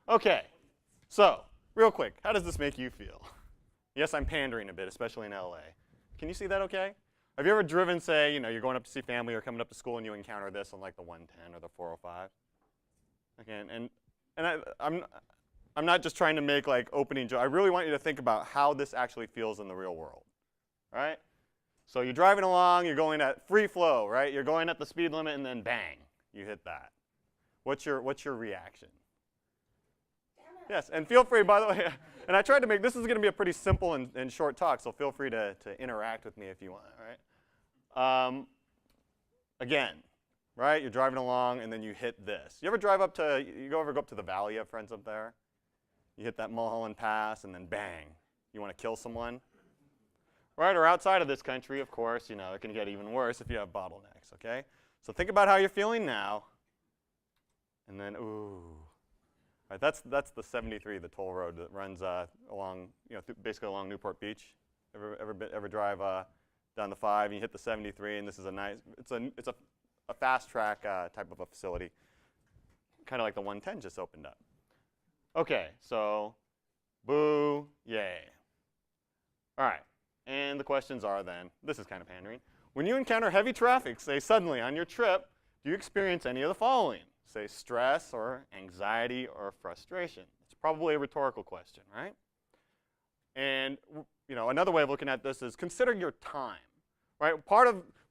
Okay, so real quick, how does this make you feel? Yes, I'm pandering a bit, especially in LA. Can you see that okay? Have you ever driven, say, you're going up to see family or coming up to school and you encounter this on like the 110 or the 405? Okay, I'm not just trying to make like opening joke. I really want you to think about how this actually feels in the real world, all right? So you're driving along, you're going at free flow, right? You're going at the speed limit and then bang, you hit that. What's your reaction? Yes, and feel free, by the way, and I tried to make, this is going to be a pretty simple and short talk, so feel free to interact with me if you want, all right? Again, right, you're driving along and then you hit this. You ever drive up to, go up to the valley, you have friends up there? You hit that Mulholland Pass and then bang, you want to kill someone? Right, or outside of this country, of course, it can get even worse if you have bottlenecks, okay? So think about how you're feeling now, and then, ooh. All right, that's the 73, the toll road that runs along, basically along Newport Beach. Ever drive down the 5 and you hit the 73, and this is a nice, it's a fast track type of a facility, kind of like the 110 just opened up. Okay, so boo, yay. All right, and the questions are then, this is kind of pandering. When you encounter heavy traffic, say suddenly on your trip, do you experience any of the following? Say stress or anxiety or frustration. It's probably a rhetorical question, right? And another way of looking at this is consider your time, right?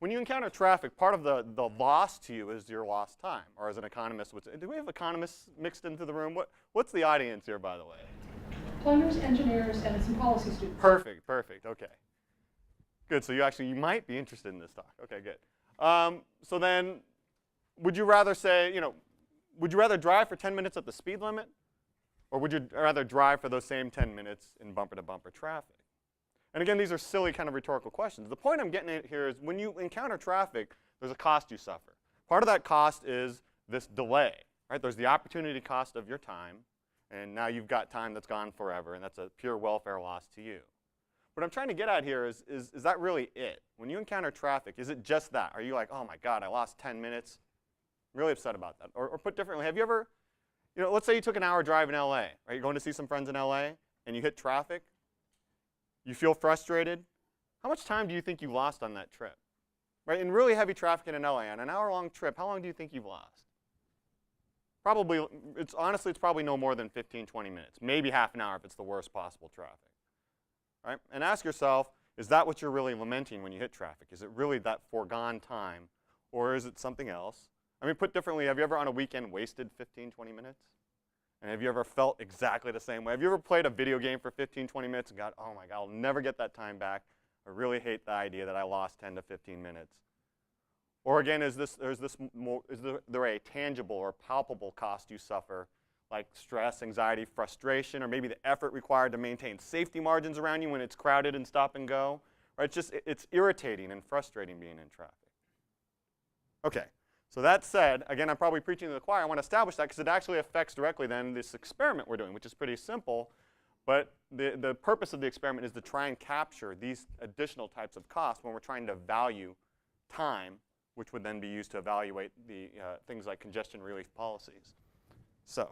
When you encounter traffic, part of the loss to you is your lost time, or as an economist would say. Do we have economists mixed into the room? What's the audience here, by the way? Planners, engineers, and some policy students. Perfect, perfect, okay. Good, so you might be interested in this talk. Okay, good. So then, would you rather say, would you rather drive for 10 minutes at the speed limit? Or would you rather drive for those same 10 minutes in bumper-to-bumper traffic? And again, these are silly kind of rhetorical questions. The point I'm getting at here is when you encounter traffic, there's a cost you suffer. Part of that cost is this delay, right? There's the opportunity cost of your time, and now you've got time that's gone forever, and that's a pure welfare loss to you. What I'm trying to get at here is that really it? When you encounter traffic, is it just that? Are you like, oh my God, I lost 10 minutes? I'm really upset about that. Or put differently, have you ever, let's say you took an hour drive in LA, right? You're going to see some friends in LA, and you hit traffic. You feel frustrated. How much time do you think you lost on that trip? Right? In really heavy traffic in LA, on an hour-long trip, how long do you think you've lost? Probably, honestly, it's probably no more than 15, 20 minutes. Maybe half an hour if it's the worst possible traffic. Right? And ask yourself, is that what you're really lamenting when you hit traffic? Is it really that foregone time, or is it something else? I mean, put differently, have you ever on a weekend wasted 15, 20 minutes? And have you ever felt exactly the same way? Have you ever played a video game for 15, 20 minutes and got, oh my God, I'll never get that time back. I really hate the idea that I lost 10 to 15 minutes. Or again, is there a tangible or palpable cost you suffer, like stress, anxiety, frustration, or maybe the effort required to maintain safety margins around you when it's crowded and stop and go? Right? It's irritating and frustrating being in traffic. Okay. So that said, again, I'm probably preaching to the choir. I want to establish that because it actually affects directly then this experiment we're doing, which is pretty simple. But the purpose of the experiment is to try and capture these additional types of costs when we're trying to value time, which would then be used to evaluate the things like congestion relief policies. So,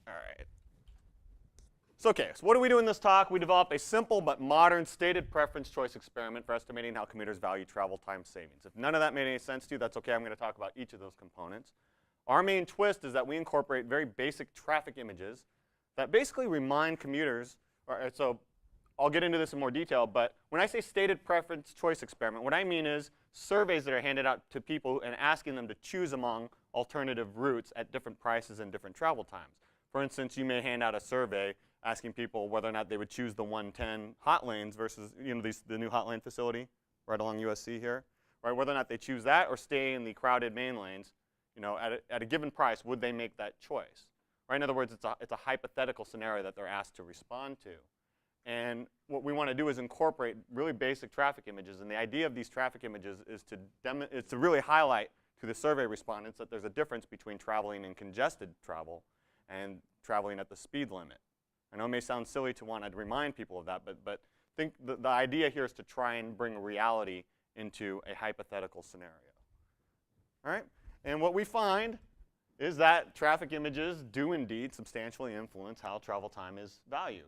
all right. So, okay, so what do we do in this talk? We develop a simple but modern stated preference choice experiment for estimating how commuters value travel time savings. If none of that made any sense to you, that's okay. I'm going to talk about each of those components. Our main twist is that we incorporate very basic traffic images that basically remind commuters, so I'll get into this in more detail, but when I say stated preference choice experiment, what I mean is surveys that are handed out to people and asking them to choose among alternative routes at different prices and different travel times. For instance, you may hand out a survey asking people whether or not they would choose the 110 hot lanes versus the new hot lane facility right along USC here, right? Whether or not they choose that or stay in the crowded main lanes, at a given price, would they make that choice? Right? In other words, it's a hypothetical scenario that they're asked to respond to. And what we want to do is incorporate really basic traffic images. And the idea of these traffic images is to really highlight to the survey respondents that there's a difference between traveling in congested travel and traveling at the speed limit. I know it may sound silly to want to remind people of that, but think the idea here is to try and bring reality into a hypothetical scenario. All right? And what we find is that traffic images do indeed substantially influence how travel time is valued.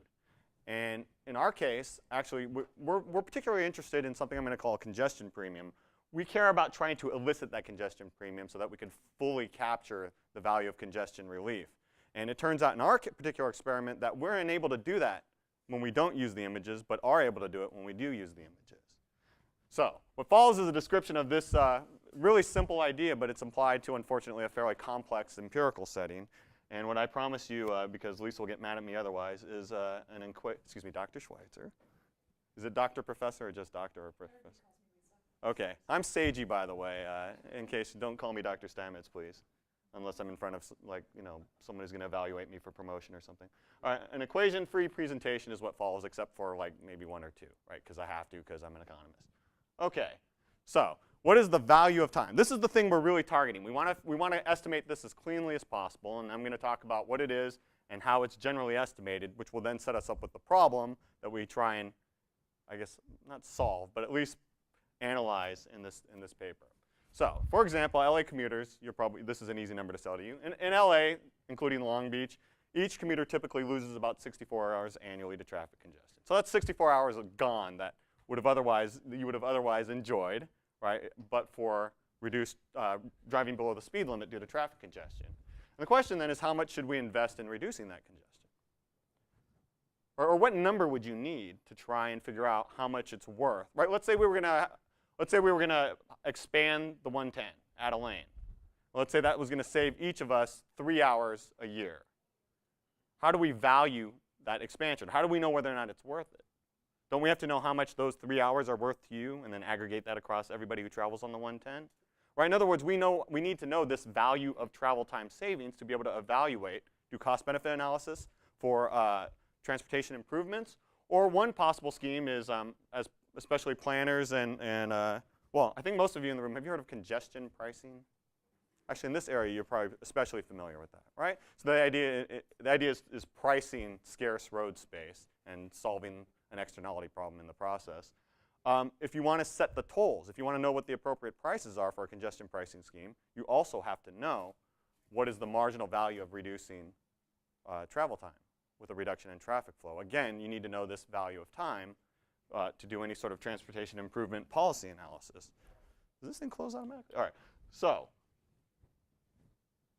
And in our case, actually, we're particularly interested in something I'm going to call a congestion premium. We care about trying to elicit that congestion premium so that we can fully capture the value of congestion relief. And it turns out in our particular experiment that we're unable to do that when we don't use the images, but are able to do it when we do use the images. So what follows is a description of this really simple idea, but it's applied to, unfortunately, a fairly complex empirical setting. And what I promise you, because Lisa will get mad at me otherwise, is excuse me, Dr. Schweitzer. Is it Dr. Professor or just Dr. or Professor? Okay. I'm Seiji, by the way, in case you don't call me Dr. Steimetz, please. Unless I'm in front of, like, you know, someone who's going to evaluate me for promotion or something. All right, an equation-free presentation is what follows, except for, like, maybe one or two, right? Because I have to, because I'm an economist. Okay, so what is the value of time? This is the thing we're really targeting. We want to estimate this as cleanly as possible, and I'm going to talk about what it is and how it's generally estimated, which will then set us up with the problem that we try and, I guess, not solve, but at least analyze in this paper. So, for example, LA commuters, this is an easy number to sell to you. In LA, including Long Beach, each commuter typically loses about 64 hours annually to traffic congestion. So that's 64 hours gone that you would have otherwise enjoyed, right, but for reduced driving below the speed limit due to traffic congestion. And the question then is, how much should we invest in reducing that congestion? Or what number would you need to try and figure out how much it's worth, right? Let's say we were going to expand the 110, add a lane. Let's say that was going to save each of us 3 hours a year. How do we value that expansion? How do we know whether or not it's worth it? Don't we have to know how much those 3 hours are worth to you and then aggregate that across everybody who travels on the 110? Right? In other words, we need to know this value of travel time savings to be able to evaluate, do cost-benefit analysis for transportation improvements. Or one possible scheme is, as especially planners and well, I think most of you in the room, have you heard of congestion pricing? Actually, in this area, you're probably especially familiar with that, right? So the idea is pricing scarce road space and solving an externality problem in the process. If you want to set the tolls, if you want to know what the appropriate prices are for a congestion pricing scheme, you also have to know what is the marginal value of reducing travel time with a reduction in traffic flow. Again, you need to know this value of time to do any sort of transportation improvement policy analysis. Does this thing close automatically? All right. So,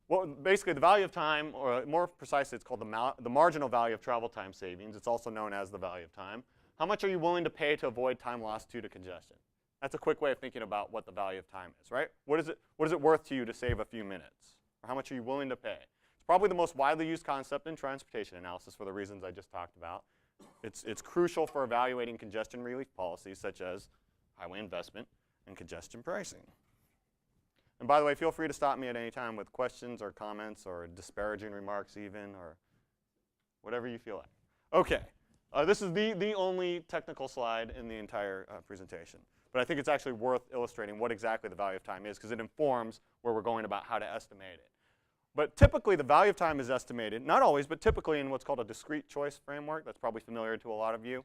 well, basically, the value of time, or more precisely, it's called the marginal value of travel time savings. It's also known as the value of time. How much are you willing to pay to avoid time lost due to congestion? That's a quick way of thinking about what the value of time is, right? What is it worth to you to save a few minutes? Or how much are you willing to pay? It's probably the most widely used concept in transportation analysis for the reasons I just talked about. It's crucial for evaluating congestion relief policies such as highway investment and congestion pricing. And by the way, feel free to stop me at any time with questions or comments or disparaging remarks even, or whatever you feel like. Okay, this is the only technical slide in the entire presentation. But I think it's actually worth illustrating what exactly the value of time is, because it informs where we're going about how to estimate it. But typically, the value of time is estimated, not always, but typically in what's called a discrete choice framework. That's probably familiar to a lot of you.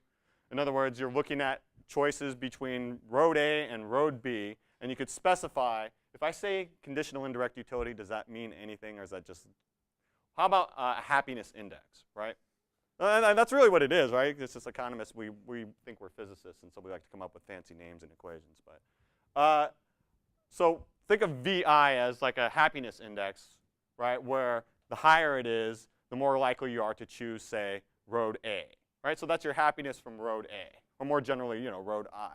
In other words, you're looking at choices between road A and road B, and you could specify, if I say conditional indirect utility, does that mean anything, or is that just, how about a happiness index, right? And that's really what it is, right? It's just economists, we think we're physicists, and so we like to come up with fancy names and equations. But so think of VI as like a happiness index, right, where the higher it is, the more likely you are to choose, say, road A, right? So that's your happiness from road A, or more generally, you know, road I,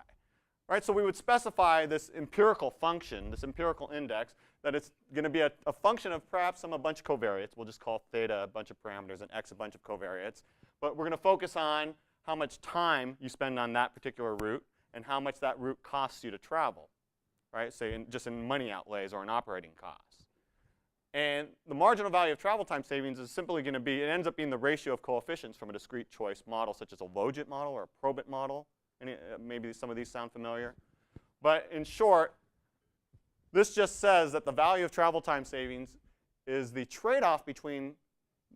right? So we would specify this empirical function, this empirical index, that it's going to be a function of perhaps a bunch of covariates. We'll just call theta a bunch of parameters and x a bunch of covariates. But we're going to focus on how much time you spend on that particular route and how much that route costs you to travel, right? Say just in money outlays or in operating costs. And the marginal value of travel time savings is simply going to be, it ends up being the ratio of coefficients from a discrete choice model, such as a logit model or a probit model. Maybe some of these sound familiar. But in short, this just says that the value of travel time savings is the trade-off between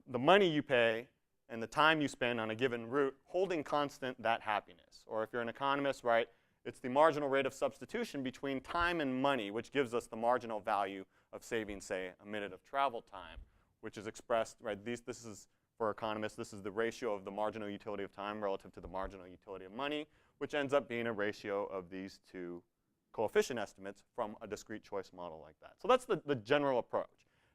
the money you pay and the time you spend on a given route, holding constant that happiness. Or if you're an economist, right, it's the marginal rate of substitution between time and money, which gives us the marginal value of saving, say, a minute of travel time, which is expressed, right, this is, for economists, this is the ratio of the marginal utility of time relative to the marginal utility of money, which ends up being a ratio of these two coefficient estimates from a discrete choice model like that. So that's the general approach.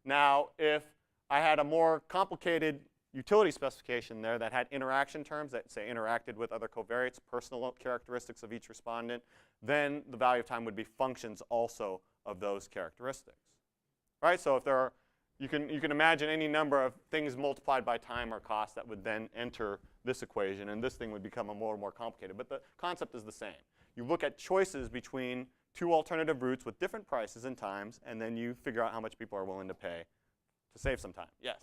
Now, if I had a more complicated utility specification there that had interaction terms that, say, interacted with other covariates, personal characteristics of each respondent, then the value of time would be functions also of those characteristics. Right? So if there are, you can imagine any number of things multiplied by time or cost that would then enter this equation, and this thing would become a more and more complicated. But the concept is the same. You look at choices between two alternative routes with different prices and times, and then you figure out how much people are willing to pay to save some time. Yes?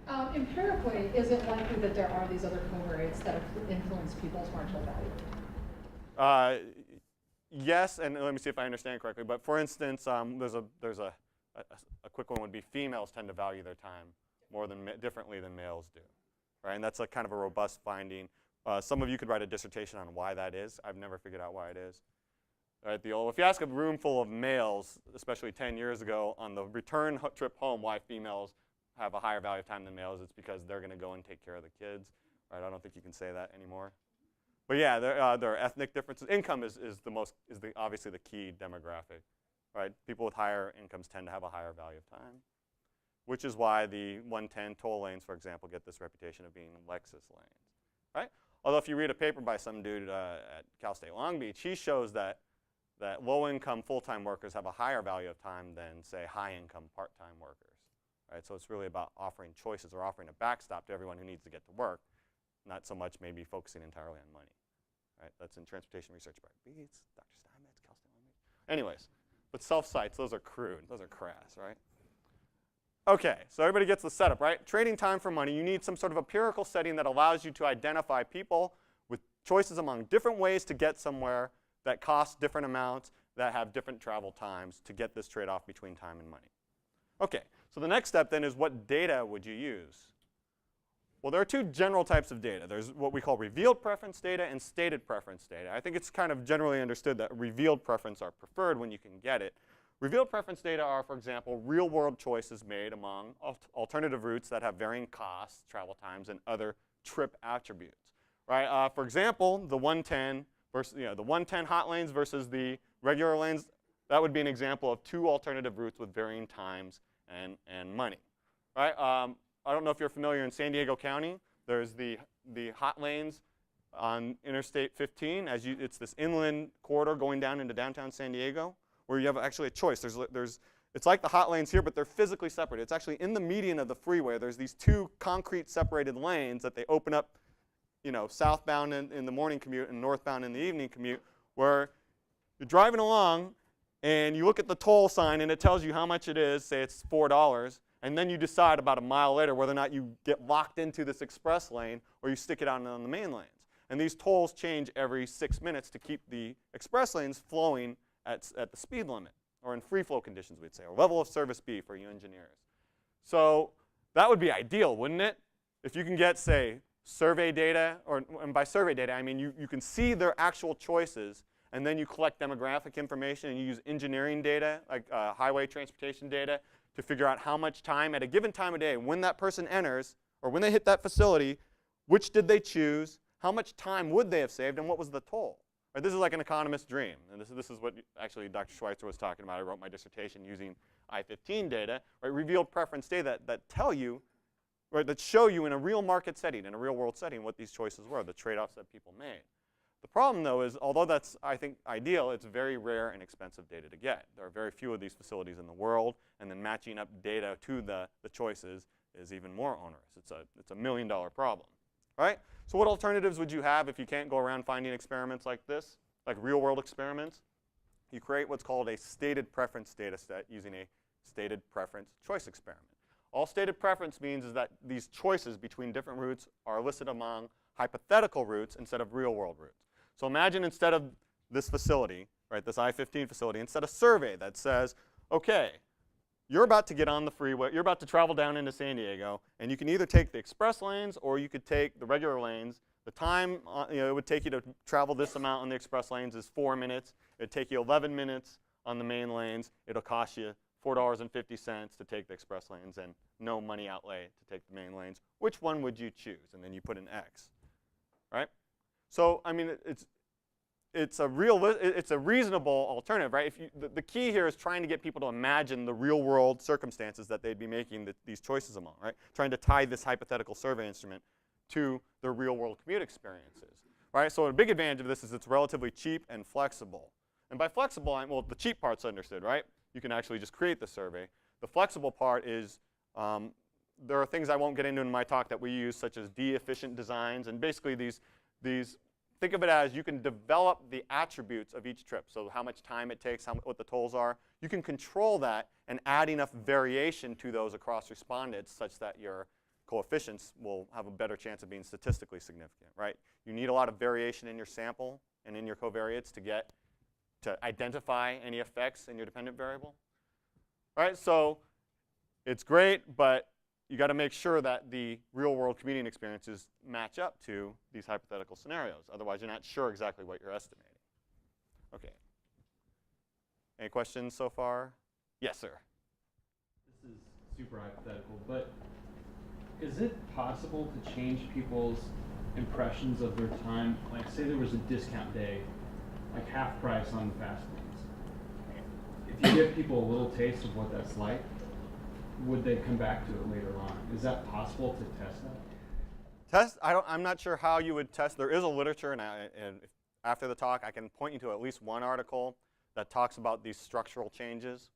Empirically, is it likely that there are these other covariates that influence people's marginal value? Yes, and let me see if I understand correctly. But for instance, there's a quick one would be females tend to value their time more than differently than males do, right? And that's a kind of a robust finding. Some of you could write a dissertation on why that is. I've never figured out why it is. Right, if you ask a room full of males, especially 10 years ago, on the return trip home, why females have a higher value of time than males, it's because they're going to go and take care of the kids. Right? I don't think you can say that anymore. But yeah, there are ethnic differences. Income is obviously the key demographic. Right? People with higher incomes tend to have a higher value of time, which is why the 110 toll lanes, for example, get this reputation of being Lexus lanes. Right? Although if you read a paper by some dude at Cal State Long Beach, he shows that low-income full-time workers have a higher value of time than, say, high-income part-time workers. Right? So it's really about offering choices or offering a backstop to everyone who needs to get to work, not so much maybe focusing entirely on money. Right? That's in Transportation Research by Beats, Dr. Steimetz, Cal State Long Beach. Anyways, but self-sites, those are crude. Those are crass, right? OK, so everybody gets the setup, right? Trading time for money, you need some sort of empirical setting that allows you to identify people with choices among different ways to get somewhere that cost different amounts, that have different travel times to get this trade-off between time and money. OK, so the next step then is what data would you use? Well, there are two general types of data. There's what we call revealed preference data and stated preference data. I think it's kind of generally understood that revealed preference are preferred when you can get it. Revealed preference data are, for example, real-world choices made among alternative routes that have varying costs, travel times, and other trip attributes. Right? For example, the 110 versus, the 110 hot lanes versus the regular lanes, that would be an example of two alternative routes with varying times and money. Right? I don't know if you're familiar in San Diego County. There's the hot lanes on Interstate 15. It's this inland corridor going down into downtown San Diego, where you have actually a choice. It's like the hot lanes here, but they're physically separate. It's actually in the median of the freeway. There's these two concrete separated lanes that they open up, southbound in the morning commute and northbound in the evening commute, where you're driving along and you look at the toll sign and it tells you how much it is. Say it's $4. And then you decide about a mile later whether or not you get locked into this express lane or you stick it out on the main lanes. And these tolls change every 6 minutes to keep the express lanes flowing at the speed limit, or in free flow conditions, we'd say, or level of service B for you engineers. So that would be ideal, wouldn't it? If you can get, say, survey data, and by survey data I mean you can see their actual choices, and then you collect demographic information and you use engineering data, like highway transportation data, to figure out how much time at a given time of day, when that person enters, or when they hit that facility, which did they choose, how much time would they have saved, and what was the toll? Right, this is like an economist's dream. And this is what actually Dr. Schweitzer was talking about. I wrote my dissertation using I-15 data, right, revealed preference data that tell you, right, that show you in a real market setting, in a real world setting, what these choices were, the trade-offs that people made. The problem, though, is although that's, I think, ideal, it's very rare and expensive data to get. There are very few of these facilities in the world, and then matching up data to the choices is even more onerous. It's a $1 million problem, right? So what alternatives would you have if you can't go around finding experiments like this, like real-world experiments? You create what's called a stated preference data set using a stated preference choice experiment. All stated preference means is that these choices between different routes are listed among hypothetical routes instead of real-world routes. So imagine instead of this facility, right, this I-15 facility, instead a survey that says, OK, you're about to get on the freeway, you're about to travel down into San Diego, and you can either take the express lanes or you could take the regular lanes. The time it would take you to travel this amount on the express lanes is 4 minutes. It would take you 11 minutes on the main lanes. It'll cost you $4.50 to take the express lanes and no money outlay to take the main lanes. Which one would you choose? And then you put an X, right? So I mean, it's a reasonable alternative, right? The key here is trying to get people to imagine the real-world circumstances that they'd be making these choices among, right? Trying to tie this hypothetical survey instrument to their real-world commute experiences, right? So a big advantage of this is it's relatively cheap and flexible. And by flexible, well, the cheap part's understood, right? You can actually just create the survey. The flexible part is there are things I won't get into in my talk that we use, such as D-efficient designs, and basically these think of it as you can develop the attributes of each trip. So how much time it takes, what the tolls are. You can control that and add enough variation to those across respondents such that your coefficients will have a better chance of being statistically significant, right? You need a lot of variation in your sample and in your covariates to identify any effects in your dependent variable, right? So it's great, but you got to make sure that the real-world commuting experiences match up to these hypothetical scenarios. Otherwise, you're not sure exactly what you're estimating. Okay. Any questions so far? Yes, sir. This is super hypothetical, but is it possible to change people's impressions of their time? Like, say there was a discount day, like half price on fast lanes. If you give people a little taste of what that's like, would they come back to it later on? Is that possible to test that? I'm not sure how you would test. There is a literature, and after the talk, I can point you to at least one article that talks about these structural changes.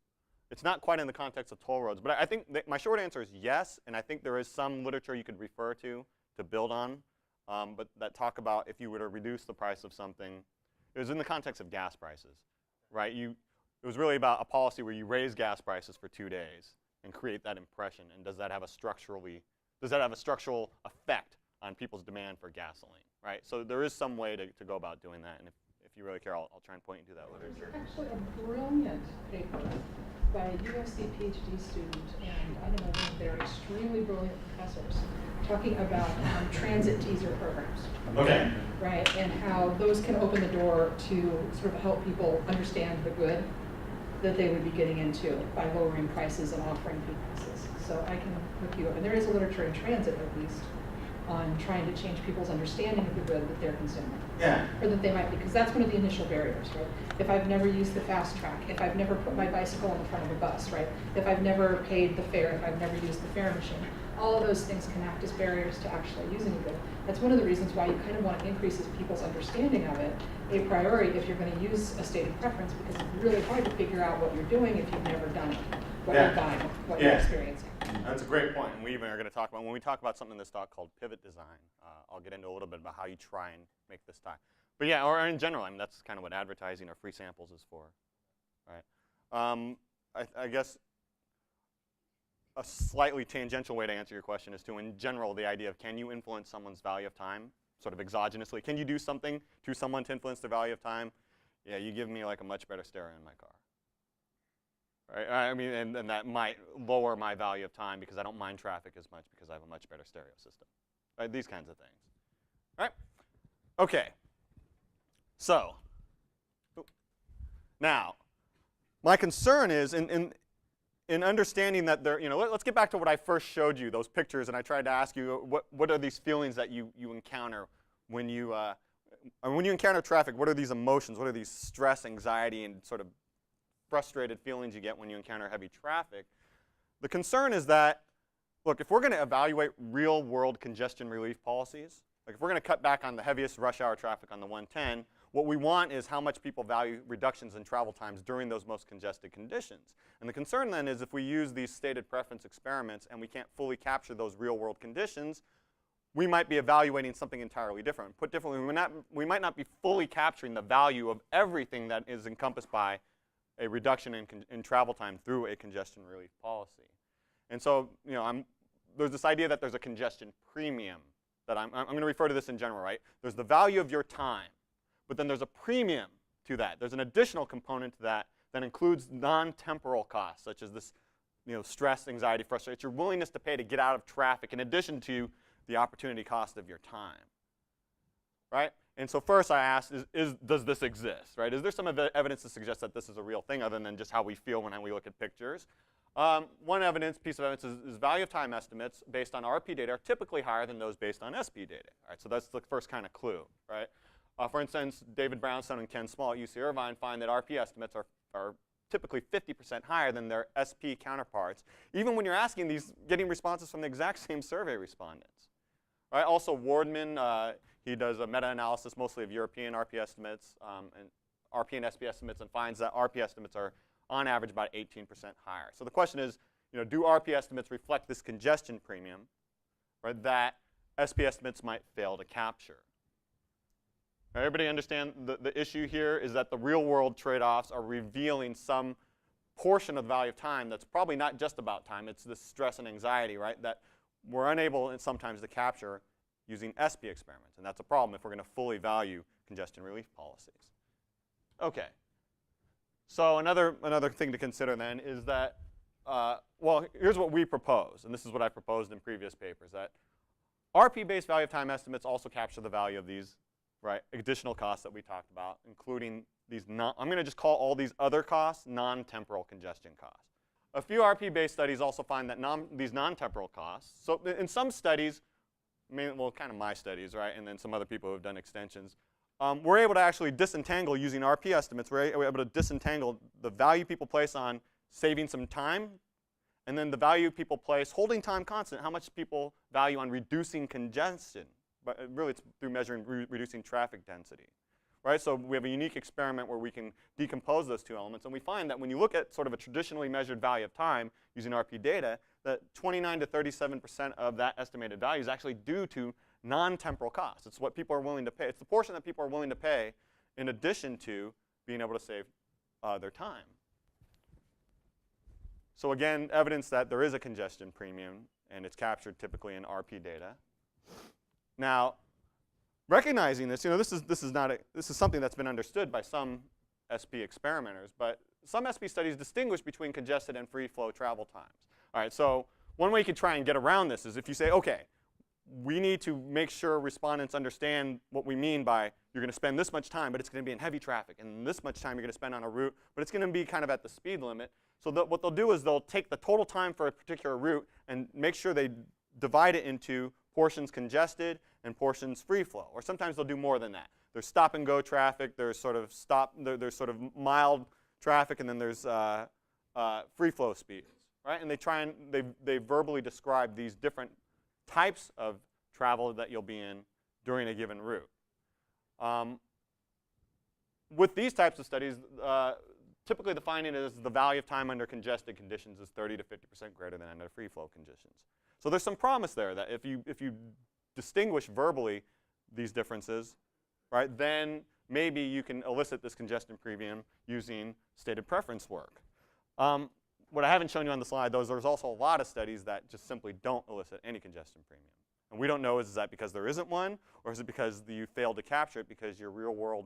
It's not quite in the context of toll roads, but I think my short answer is yes, and I think there is some literature you could refer to build on, but that talk about if you were to reduce the price of something. It was in the context of gas prices, right? It was really about a policy where you raise gas prices for 2 days and create that impression, and does that have a structural effect on people's demand for gasoline, right? So there is some way to go about doing that, and if you really care, I'll try and point you to that literature. There's actually a brilliant paper by a USC PhD student and I don't know, one of their extremely brilliant professors talking about transit teaser programs. Okay. Right, and how those can open the door to sort of help people understand the good that they would be getting into by lowering prices and offering fee passes. So I can hook you up. And there is a literature in transit, at least, on trying to change people's understanding of the good that they're consuming. Yeah. Or that they might be, because that's one of the initial barriers, right? If I've never used the fast track, if I've never put my bicycle in front of a bus, right? If I've never paid the fare, if I've never used the fare machine, all of those things can act as barriers to actually using a good. That's one of the reasons why you kind of want to increase people's understanding of it a priori if you're going to use a stated preference, because it's really hard to figure out what you're doing if you've never done it, what you're buying, what you're experiencing. That's a great point, and we even are going to talk about, when we talk about something in this talk called pivot design, I'll get into a little bit about how you try and make this tie. But yeah, or in general, I mean, that's kind of what advertising or free samples is for, right? I guess a slightly tangential way to answer your question is to, in general, the idea of can you influence someone's value of time, sort of exogenously? Can you do something to someone to influence their value of time? Yeah, you give me like a much better stereo in my car. Right? I mean, and that might lower my value of time because I don't mind traffic as much because I have a much better stereo system. Right? These kinds of things. All right? Okay. So, now, my concern is in understanding that there, let's get back to what I first showed you, those pictures, and I tried to ask you what are these feelings that you encounter when you encounter traffic. What are these emotions? What are these stress, anxiety, and sort of frustrated feelings you get when you encounter heavy traffic? The concern is that, look, if we're going to evaluate real-world congestion relief policies, like if we're going to cut back on the heaviest rush hour traffic on the 110, what we want is how much people value reductions in travel times during those most congested conditions. And the concern then is if we use these stated preference experiments and we can't fully capture those real-world conditions, we might be evaluating something entirely different. Put differently, we might not be fully capturing the value of everything that is encompassed by a reduction in travel time through a congestion relief policy. And so, there's this idea that there's a congestion premium that I'm going to refer to this in general, right? There's the value of your time, but then there's a premium to that. There's an additional component to that that includes non-temporal costs, such as this, stress, anxiety, frustration, your willingness to pay to get out of traffic, in addition to the opportunity cost of your time, right? And so first I asked, does this exist, right? Is there some evidence to suggest that this is a real thing other than just how we feel when we look at pictures? One piece of evidence is value of time estimates based on RP data are typically higher than those based on SP data. All right, so that's the first kind of clue, right? For instance, David Brownstone and Ken Small at UC Irvine find that RP estimates are typically 50% higher than their SP counterparts, even when you're getting responses from the exact same survey respondents. Right? Also, Wardman, he does a meta-analysis mostly of European RP estimates and RP and SP estimates, and finds that RP estimates are on average about 18% higher. So the question is, do RP estimates reflect this congestion premium, right, that SP estimates might fail to capture? Everybody understand the issue here is that the real-world trade-offs are revealing some portion of the value of time that's probably not just about time. It's this stress and anxiety, right, that we're unable sometimes to capture using SP experiments. And that's a problem if we're going to fully value congestion relief policies. OK. So another thing to consider then is that, well, here's what we propose. And this is what I proposed in previous papers, that RP-based value of time estimates also capture the value of these additional costs that we talked about, including these I'm going to just call all these other costs non-temporal congestion costs. A few RP-based studies also find that these non-temporal costs, so in some studies, well, kind of my studies, right, and then some other people who have done extensions, we're able to actually disentangle using RP estimates. We're able to disentangle the value people place on saving some time, and then the value people place holding time constant, how much people value on reducing congestion. But really, it's through measuring reducing traffic density. Right? So we have a unique experiment where we can decompose those two elements. And we find that when you look at sort of a traditionally measured value of time using RP data, that 29 to 37% of that estimated value is actually due to non-temporal costs. It's what people are willing to pay. It's the portion that people are willing to pay in addition to being able to save their time. So again, evidence that there is a congestion premium, and it's captured typically in RP data. Now, recognizing this, this is something that's been understood by some SP experimenters, but some SP studies distinguish between congested and free flow travel times. All right, so one way you could try and get around this is if you say, okay, we need to make sure respondents understand what we mean by you're going to spend this much time, but it's going to be in heavy traffic, and this much time you're going to spend on a route, but it's going to be kind of at the speed limit. So what they'll do is they'll take the total time for a particular route and make sure they divide it into portions congested and portions free flow. Or sometimes they'll do more than that. There's stop and go traffic. There's sort of there's sort of mild traffic, and then there's free flow speeds, right? And they verbally describe these different types of travel that you'll be in during a given route. With these types of studies, typically the finding is the value of time under congested conditions is 30 to 50% greater than under free flow conditions. So there's some promise there that if you distinguish verbally these differences, right, then maybe you can elicit this congestion premium using stated preference work. What I haven't shown you on the slide, though, is there's also a lot of studies that just simply don't elicit any congestion premium. And we don't know, is that because there isn't one, or is it because you failed to capture it because your real-world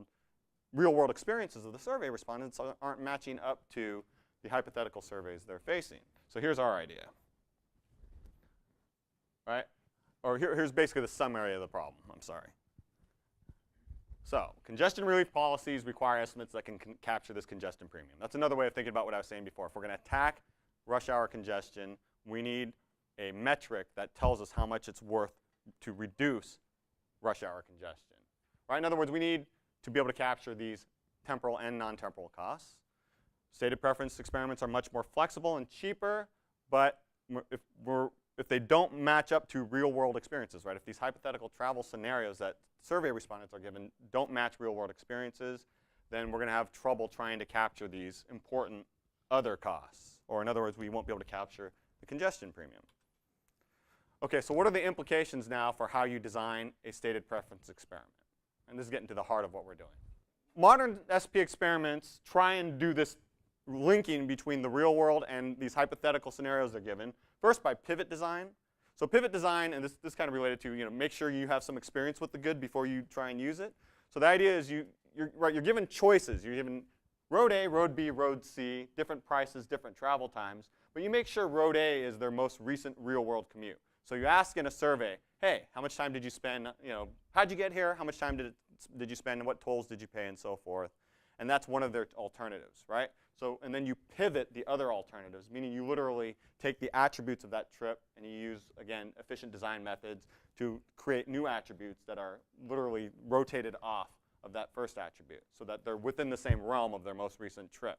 experiences of the survey respondents aren't matching up to the hypothetical surveys they're facing? So here's our idea. Right? Or here's basically the summary of the problem. I'm sorry. So congestion relief policies require estimates that can capture this congestion premium. That's another way of thinking about what I was saying before. If we're going to attack rush hour congestion, we need a metric that tells us how much it's worth to reduce rush hour congestion. Right? In other words, we need to be able to capture these temporal and non-temporal costs. Stated preference experiments are much more flexible and cheaper, but if they don't match up to real-world experiences, right? If these hypothetical travel scenarios that survey respondents are given don't match real-world experiences, then we're going to have trouble trying to capture these important other costs. Or in other words, we won't be able to capture the congestion premium. OK, so what are the implications now for how you design a stated preference experiment? And this is getting to the heart of what we're doing. Modern SP experiments try and do this linking between the real world and these hypothetical scenarios they're given. First, by pivot design. So pivot design, and this kind of related to, make sure you have some experience with the good before you try and use it. So the idea is you're given choices. You're given road A, road B, road C, different prices, different travel times. But you make sure road A is their most recent real-world commute. So you ask in a survey, hey, how much time did you spend? How'd you get here? How much time did did you spend, and what tolls did you pay, and so forth. And that's one of their alternatives, right? So, and then you pivot the other alternatives, meaning you literally take the attributes of that trip and you use, again, efficient design methods to create new attributes that are literally rotated off of that first attribute so that they're within the same realm of their most recent trip,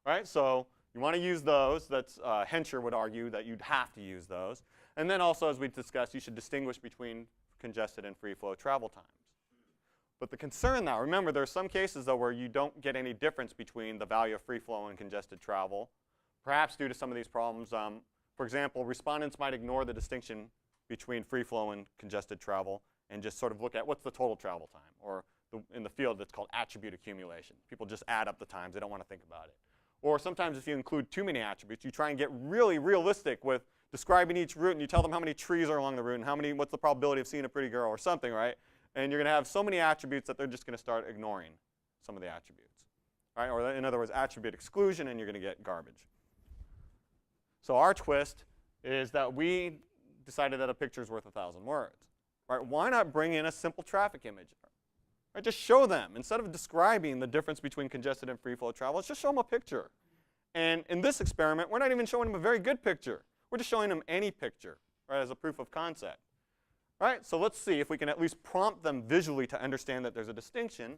right? So you want to use those. That's Henscher would argue that you'd have to use those. And then also, as we discussed, you should distinguish between congested and free flow travel times. But the concern now, remember, there are some cases, though, where you don't get any difference between the value of free flow and congested travel, perhaps due to some of these problems. For example, respondents might ignore the distinction between free flow and congested travel and just sort of look at what's the total travel time, or in the field, it's called attribute accumulation. People just add up the times. They don't want to think about it. Or sometimes if you include too many attributes, you try and get really realistic with describing each route, and you tell them how many trees are along the route and what's the probability of seeing a pretty girl or something, right? And you're going to have so many attributes that they're just going to start ignoring some of the attributes, right? Or in other words, attribute exclusion, and you're going to get garbage. So our twist is that we decided that a picture is worth 1,000 words, right? Why not bring in a simple traffic image? Right? Just show them. Instead of describing the difference between congested and free flow travel, let's just show them a picture. And in this experiment, we're not even showing them a very good picture. We're just showing them any picture, right, as a proof of concept. Right? So let's see if we can at least prompt them visually to understand that there's a distinction.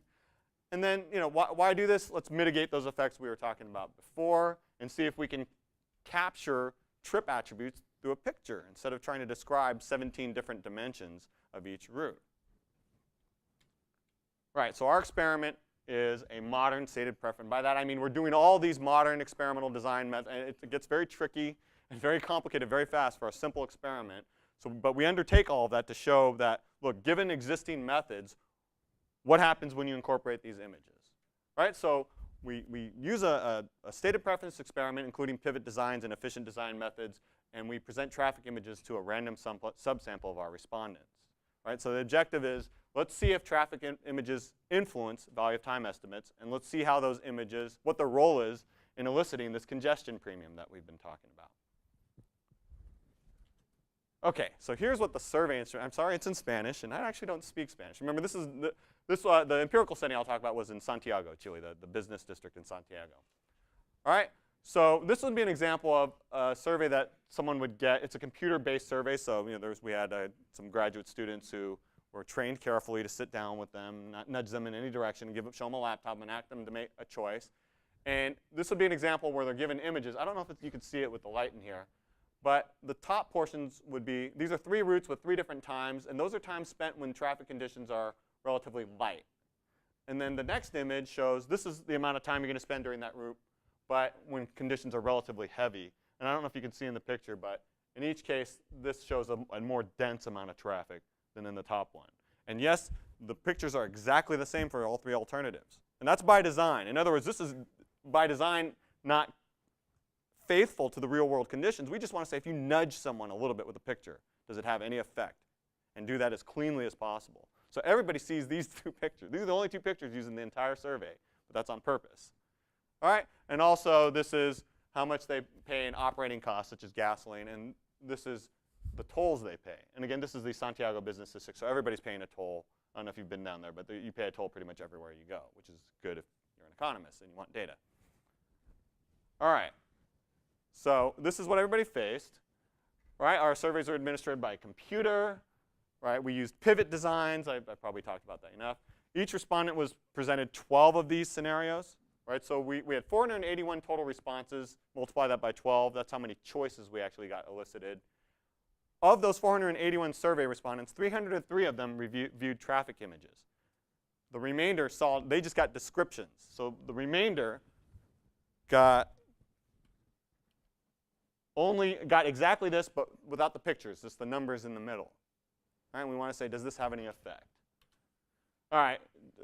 And then, why do this? Let's mitigate those effects we were talking about before and see if we can capture trip attributes through a picture instead of trying to describe 17 different dimensions of each route. Right, so our experiment is a modern stated preference. By that I mean we're doing all these modern experimental design methods, and it gets very tricky and very complicated very fast for a simple experiment. But we undertake all of that to show that, look, given existing methods, what happens when you incorporate these images, right? So we use a stated preference experiment, including pivot designs and efficient design methods, and we present traffic images to a random subsample of our respondents, right? So the objective is, let's see if traffic images influence value of time estimates, and let's see how those images, what their role is in eliciting this congestion premium that we've been talking about. Okay, so here's what the survey instrument, I'm sorry, it's in Spanish, and I actually don't speak Spanish. Remember, this is the empirical setting I'll talk about was in Santiago, Chile, the business district in Santiago. All right, so this would be an example of a survey that someone would get. It's a computer-based survey, so we had some graduate students who were trained carefully to sit down with them, not nudge them in any direction, show them a laptop, and ask them to make a choice. And this would be an example where they're given images. I don't know if you can see it with the light in here. But the top portions would be, these are 3 routes with 3 different times, and those are times spent when traffic conditions are relatively light. And then the next image shows this is the amount of time you're going to spend during that route, but when conditions are relatively heavy. And I don't know if you can see in the picture, but in each case, this shows a more dense amount of traffic than in the top one. And yes, the pictures are exactly the same for all 3 alternatives. And that's by design. In other words, this is by design not faithful to the real world conditions. We just want to say if you nudge someone a little bit with a picture, does it have any effect? And do that as cleanly as possible. So everybody sees these 2 pictures. These are the only 2 pictures used in the entire survey, but that's on purpose. All right, and also this is how much they pay in operating costs, such as gasoline, and this is the tolls they pay. And again, this is the Santiago business district, so everybody's paying a toll. I don't know if you've been down there, but you pay a toll pretty much everywhere you go, which is good if you're an economist and you want data. All right. So this is what everybody faced, right? Our surveys are administered by a computer, right? We used pivot designs. I probably talked about that enough. Each respondent was presented 12 of these scenarios, right? So we had 481 total responses. Multiply that by 12. That's how many choices we actually got elicited. Of those 481 survey respondents, 303 of them viewed traffic images. The remainder they just got descriptions. So the remainder only got exactly this, but without the pictures, just the numbers in the middle. All right, we want to say, does this have any effect? All right,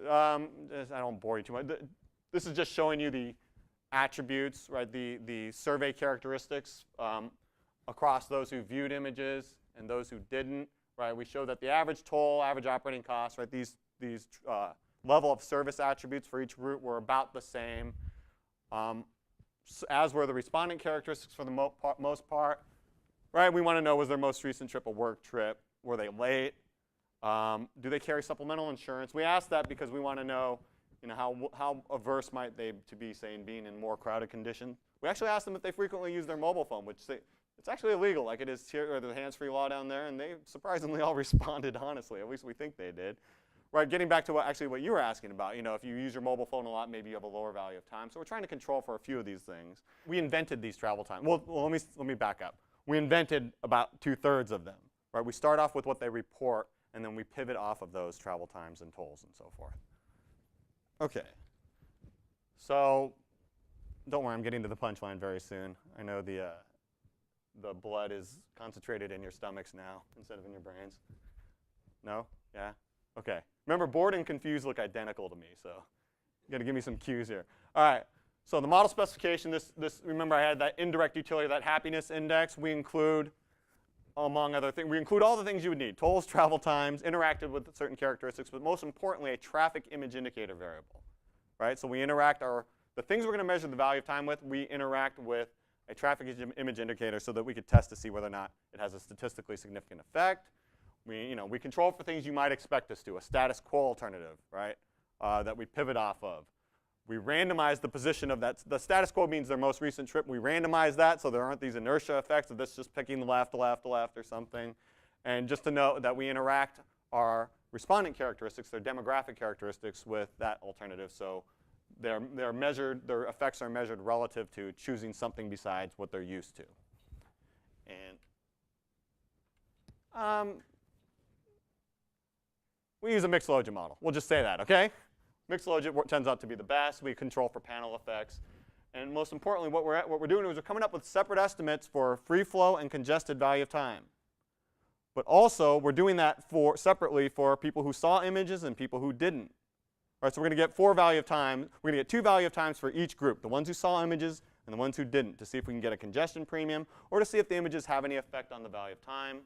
I don't bore you too much. This is just showing you the attributes, right? The survey characteristics across those who viewed images and those who didn't, right? We show that the average toll, average operating costs, right? These level of service attributes for each route were about the same. As were the respondent characteristics for the most part, right? We want to know, was their most recent trip a work trip? Were they late? Do they carry supplemental insurance? We ask that because we want to know, how averse might they to be, say, in being in more crowded conditions. We actually ask them if they frequently use their mobile phone, which it's actually illegal, like it is here, or the hands-free law down there, and they surprisingly all responded honestly. At least we think they did. Right, getting back to what you were asking about, if you use your mobile phone a lot, maybe you have a lower value of time. So we're trying to control for a few of these things. We invented these travel times. Well, let me back up. We invented about 2/3 of them. Right, we start off with what they report, and then we pivot off of those travel times and tolls and so forth. Okay. So don't worry, I'm getting to the punchline very soon. I know the blood is concentrated in your stomachs now instead of in your brains. No? Yeah? Okay. Remember, bored and confused look identical to me, so you got to give me some cues here. All right. So the model specification, remember I had that indirect utility, that happiness index. We include, among other things, we include all the things you would need: tolls, travel times, interacted with certain characteristics, but most importantly, a traffic image indicator variable. Right? So we interact the things we're going to measure the value of time with, we interact with a traffic image indicator so that we could test to see whether or not it has a statistically significant effect. We control for things you might expect us to, a status quo alternative, right, that we pivot off of. We randomize the position of that. The status quo means their most recent trip. We randomize that so there aren't these inertia effects of this just picking the left, the left, the left, or something. And just to note that we interact our respondent characteristics, their demographic characteristics, with that alternative. So their effects are measured relative to choosing something besides what they're used to. And we use a mixed logit model. We'll just say that, okay? Mixed logit turns out to be the best. We control for panel effects. And most importantly, what we're doing is we're coming up with separate estimates for free flow and congested value of time. But also, we're doing that separately for people who saw images and people who didn't. All right, so we're going to get 4 value of time. We're going to get 2 value of times for each group, the ones who saw images and the ones who didn't, to see if we can get a congestion premium or to see if the images have any effect on the value of time.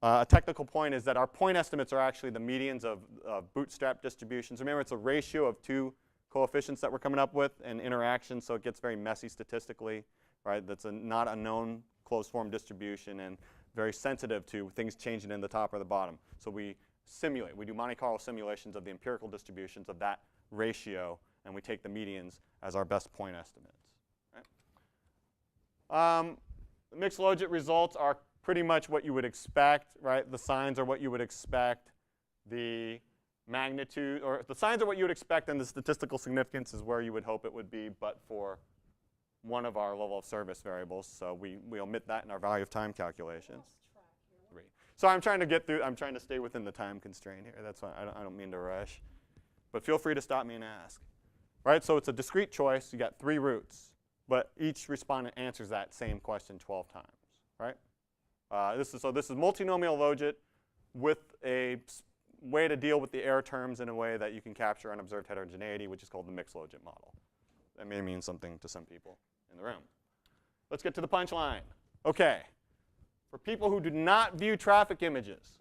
A technical point is that our point estimates are actually the medians of bootstrap distributions. Remember, it's a ratio of 2 coefficients that we're coming up with and interactions, so it gets very messy statistically. Right? That's not a known closed-form distribution and very sensitive to things changing in the top or the bottom. So we simulate. We do Monte Carlo simulations of the empirical distributions of that ratio, and we take the medians as our best point estimates. Right? The mixed logit results are pretty much what you would expect, right? The signs are what you would expect. The magnitude, or the signs are what you would expect, and the statistical significance is where you would hope it would be, but for one of our level of service variables. So we omit that in our value of time calculations. 3. So I'm trying to stay within the time constraint here. That's why I don't mean to rush. But feel free to stop me and ask. Right? So it's a discrete choice. You got 3 routes, but each respondent answers that same question 12 times. Right? This is multinomial logit with a way to deal with the error terms in a way that you can capture unobserved heterogeneity, which is called the mixed logit model. That may mean something to some people in the room. Let's get to the punchline. Okay. For people who do not view traffic images,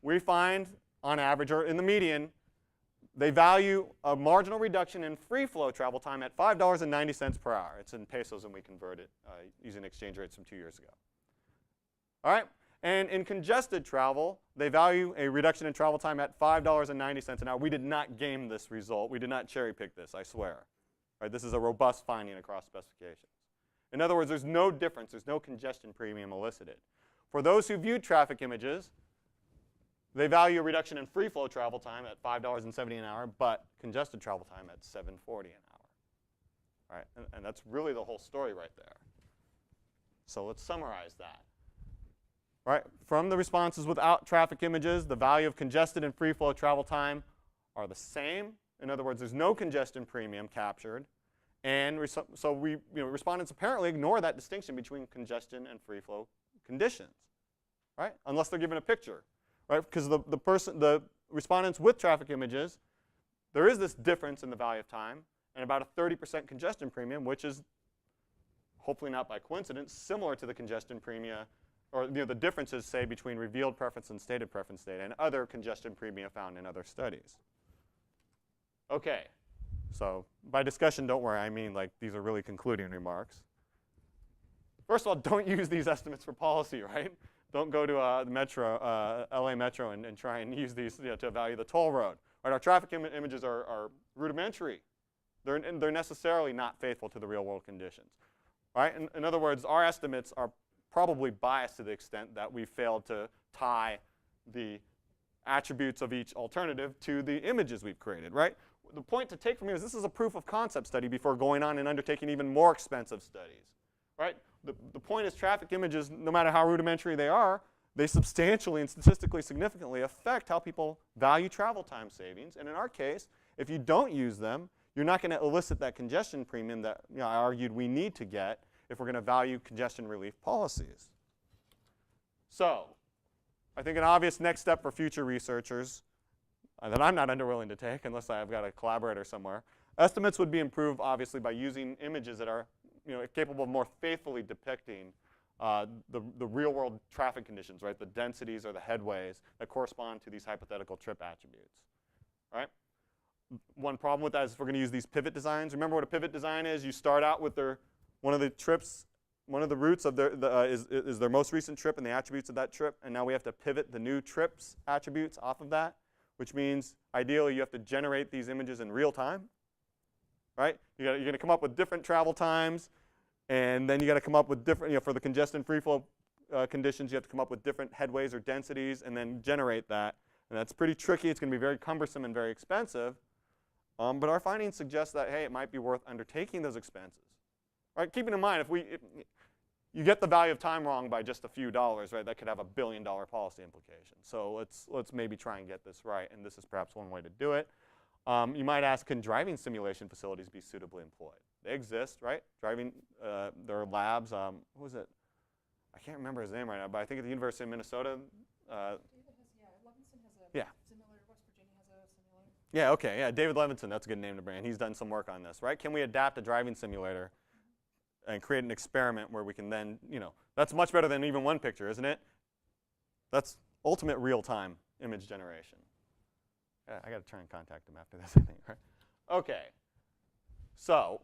we find, on average or in the median, they value a marginal reduction in free flow travel time at $5.90 per hour. It's in pesos, and we convert it using exchange rates from 2 years ago. All right? And in congested travel, they value a reduction in travel time at $5.90 an hour. We did not game this result. We did not cherry pick this, I swear. Right? This is a robust finding across specifications. In other words, there's no difference. There's no congestion premium elicited. For those who viewed traffic images, they value a reduction in free flow travel time at $5.70 an hour, but congested travel time at $7.40 an hour. All right? And that's really the whole story right there. So let's summarize that. Right? From the responses without traffic images, the value of congested and free flow travel time are the same. In other words, there's no congestion premium captured. And so respondents apparently ignore that distinction between congestion and free flow conditions, right? Unless they're given a picture, right? Because the respondents with traffic images, there is this difference in the value of time and about a 30% congestion premium, which is, hopefully not by coincidence, similar to the congestion premia, or the differences, say, between revealed preference and stated preference data and other congestion premia found in other studies. Okay. So by discussion, don't worry, I mean like these are really concluding remarks. First of all, don't use these estimates for policy, right? Don't go to the Metro, LA Metro and try and use these to evaluate the toll road. Right? Our traffic images are rudimentary. They're necessarily not faithful to the real world conditions. Right? In other words, our estimates are probably biased to the extent that we failed to tie the attributes of each alternative to the images we've created, right? The point to take from here is this is a proof of concept study before going on and undertaking even more expensive studies, right? The point is traffic images, no matter how rudimentary they are, they substantially and statistically significantly affect how people value travel time savings. And in our case, if you don't use them, you're not going to elicit that congestion premium that I argued we need to get if we're going to value congestion relief policies. So, I think an obvious next step for future researchers that I'm not unwilling to take unless I've got a collaborator somewhere, estimates would be improved obviously by using images that are capable of more faithfully depicting the real world traffic conditions, right? The densities or the headways that correspond to these hypothetical trip attributes, right? One problem with that is if we're going to use these pivot designs. Remember what a pivot design is? You start out with one of the trips, one of the routes of is their most recent trip and the attributes of that trip, and now we have to pivot the new trip's attributes off of that, which means ideally you have to generate these images in real time, right? You're going to come up with different travel times, and then you got to come up with different, for the congestion free flow conditions, you have to come up with different headways or densities and then generate that. And that's pretty tricky. It's going to be very cumbersome and very expensive. But our findings suggest that, hey, it might be worth undertaking those expenses. Right? Keeping in mind, if you get the value of time wrong by just a few dollars, right, that could have $1 billion policy implication. So let's maybe try and get this right, and this is perhaps one way to do it. You might ask, can driving simulation facilities be suitably employed? They exist, right? Driving, there are labs. Who was it? I can't remember his name right now, but I think at the University of Minnesota. Yeah, okay, yeah, David Levinson, that's a good name to bring in. He's done some work on this, right? Can we adapt a driving simulator and create an experiment where we can then, that's much better than even one picture, isn't it? That's ultimate real-time image generation. Yeah, I got to try and contact him after this, I think, right? Okay, so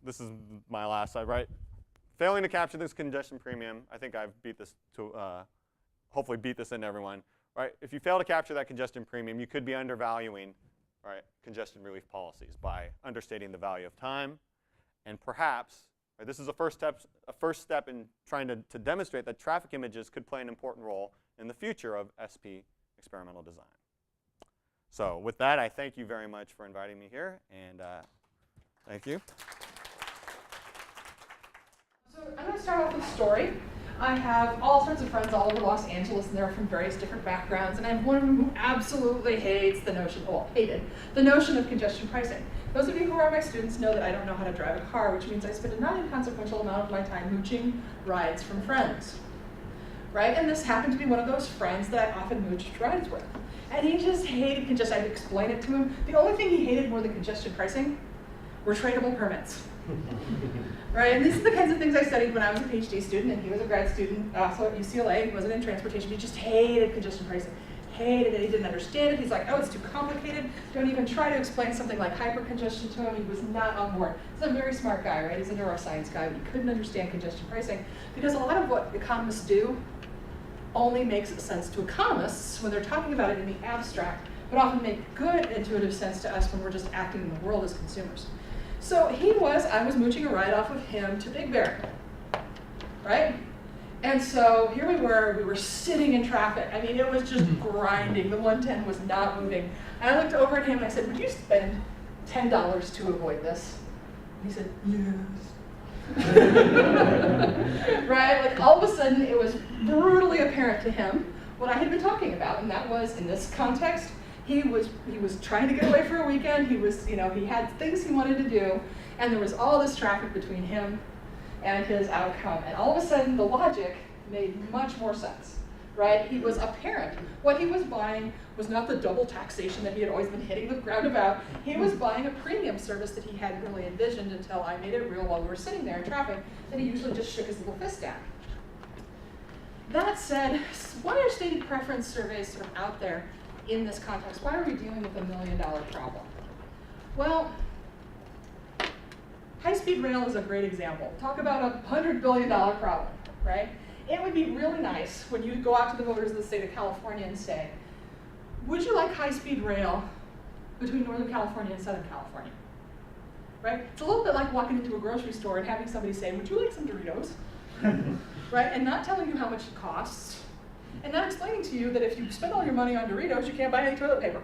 this is my last slide, right? Failing to capture this congestion premium, I think I've beat this to, hopefully beat this into everyone. Right? If you fail to capture that congestion premium, you could be undervaluing, right, congestion relief policies by understating the value of time. And perhaps, right, this is a first step in trying to demonstrate that traffic images could play an important role in the future of SP experimental design. So with that, I thank you very much for inviting me here, and thank you. So I'm going to start off with a story. I have all sorts of friends all over Los Angeles, and they're from various different backgrounds, and I have one of them who absolutely hated the notion of congestion pricing. Those of you who are my students know that I don't know how to drive a car, which means I spend a not inconsequential amount of my time mooching rides from friends, right? And this happened to be one of those friends that I often mooched rides with. And he just hated congestion. I'd explain it to him. The only thing he hated more than congestion pricing were tradable permits. Right, and these are the kinds of things I studied when I was a PhD student, and he was a grad student also at UCLA. He wasn't in transportation. He just hated congestion pricing. Hated it. He didn't understand it. He's like, oh, it's too complicated. Don't even try to explain something like hypercongestion to him. He was not on board. He's a very smart guy, right? He's a neuroscience guy, but he couldn't understand congestion pricing because a lot of what economists do only makes sense to economists when they're talking about it in the abstract, but often make good intuitive sense to us when we're just acting in the world as consumers. So I was mooching a ride off of him to Big Bear, right? And so here we were sitting in traffic. I mean, it was just grinding. The 110 was not moving. And I looked over at him and I said, would you spend $10 to avoid this? And he said, yes. Right? Like all of a sudden, it was brutally apparent to him what I had been talking about, and that was, in this context, he was trying to get away for a weekend. He had things he wanted to do, and there was all this traffic between him and his outcome. And all of a sudden, the logic made much more sense, right? He was apparent. What he was buying was not the double taxation that he had always been hitting the ground about. He was buying a premium service that he hadn't really envisioned until I made it real while we were sitting there in traffic, that he usually just shook his little fist at. That said, why are stated preference surveys sort of out there in this context? Why are we dealing with a $1 million problem? Well, high-speed rail is a great example. Talk about a $100 billion problem, right? it would be really nice when you go out to the voters of the state of California and say, would you like high-speed rail between Northern California and Southern California? Right? It's a little bit like walking into a grocery store and having somebody say, would you like some Doritos? Right? And not telling you how much it costs, and not explaining to you that if you spend all your money on Doritos, you can't buy any toilet paper.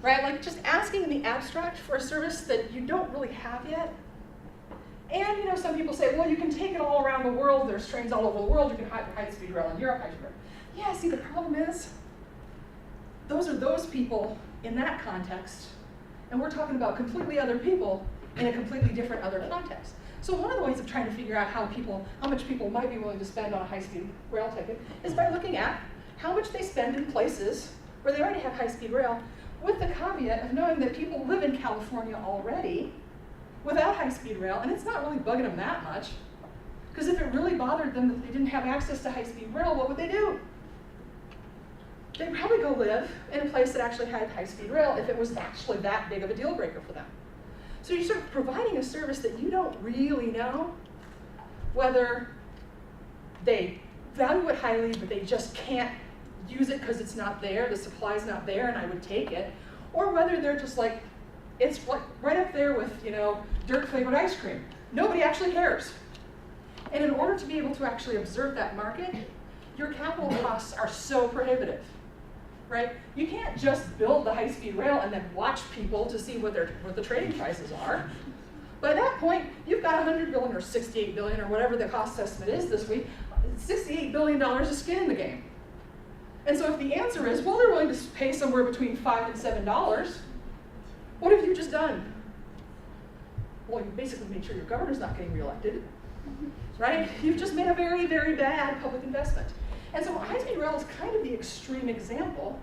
Right? Like just asking in the abstract for a service that you don't really have yet. And you know, some people say, well, you can take it all around the world. There's trains all over the world. You can high-speed rail in Europe, high-speed rail. Yeah, see, the problem is, those are those people in that context, and we're talking about completely other people in a completely different other context. So one of the ways of trying to figure out how much people might be willing to spend on a high-speed rail ticket is by looking at how much they spend in places where they already have high-speed rail, with the caveat of knowing that people live in California already without high-speed rail, and it's not really bugging them that much. Because if it really bothered them that they didn't have access to high-speed rail, what would they do? They'd probably go live in a place that actually had high-speed rail if it was actually that big of a deal breaker for them. So you're sort of providing a service that you don't really know whether they value it highly, but they just can't use it because it's not there, the supply's not there, and I would take it, or whether they're just like, it's like right up there with, you know, dirt-flavored ice cream. Nobody actually cares. And in order to be able to actually observe that market, your capital costs are so prohibitive, right? You can't just build the high-speed rail and then watch people to see what the trading prices are. By that point, you've got $100 billion or $68 billion or whatever the cost estimate is this week, $68 billion of skin in the game. And so if the answer is, well, they're willing to pay somewhere between $5 and $7, what have you just done? Well, you basically made sure your governor's not getting reelected, right? You've just made a very, very bad public investment. And so high-speed rail is kind of the extreme example.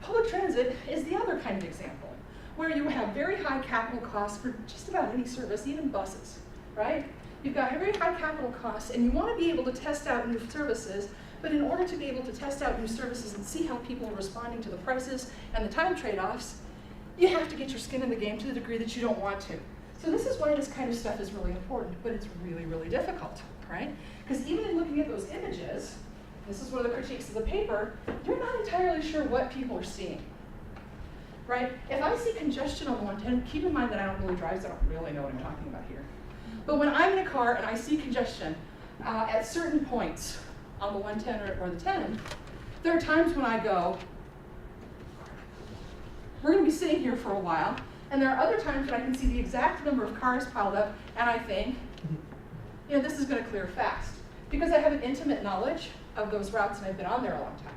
Public transit is the other kind of example, where you have very high capital costs for just about any service, even buses, right? You've got very high capital costs, and you want to be able to test out new services, but in order to be able to test out new services and see how people are responding to the prices and the time trade-offs, you have to get your skin in the game to the degree that you don't want to. So this is why this kind of stuff is really important, but it's really, really difficult, right? Because even in looking at those images, this is one of the critiques of the paper, you're not entirely sure what people are seeing, right? If I see congestion on the 110, keep in mind that I don't really drive, so I don't really know what I'm talking about here. But when I'm in a car and I see congestion at certain points on the 110 or the 10, there are times when I go, we're going to be sitting here for a while, and there are other times when I can see the exact number of cars piled up, and I think, you know, this is going to clear fast, because I have an intimate knowledge of those routes and I've been on there a long time.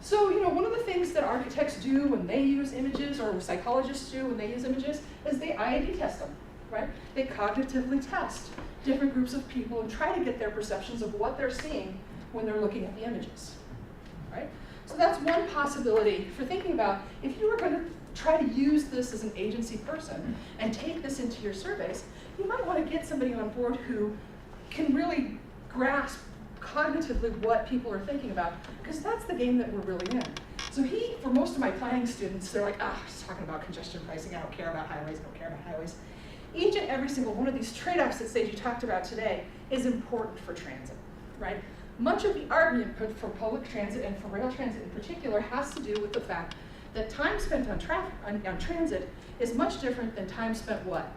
So, you know, one of the things that architects do when they use images, or psychologists do when they use images, is they IAD test them, right? They cognitively test different groups of people and try to get their perceptions of what they're seeing when they're looking at the images, right? So that's one possibility for thinking about if you were going to try to use this as an agency person and take this into your surveys, you might want to get somebody on board who can really grasp cognitively what people are thinking about, because that's the game that we're really in. So for most of my planning students, they're like, he's talking about congestion pricing, I don't care about highways, I don't care about highways. Each and every single one of these trade-offs that Seiji talked about today is important for transit, right? Much of the argument for public transit and for rail transit in particular has to do with the fact that time spent on transit is much different than time spent what?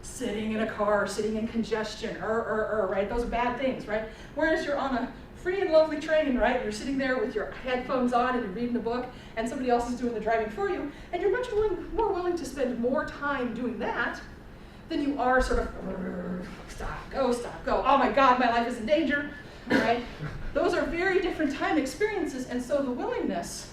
Sitting in a car, sitting in congestion, right? Those are bad things, right? Whereas you're on a free and lovely train, right? You're sitting there with your headphones on and you're reading a book and somebody else is doing the driving for you, and you're much more willing to spend more time doing that than you are sort of, stop, go, oh my God, my life is in danger, right? Those are very different time experiences, and so the willingness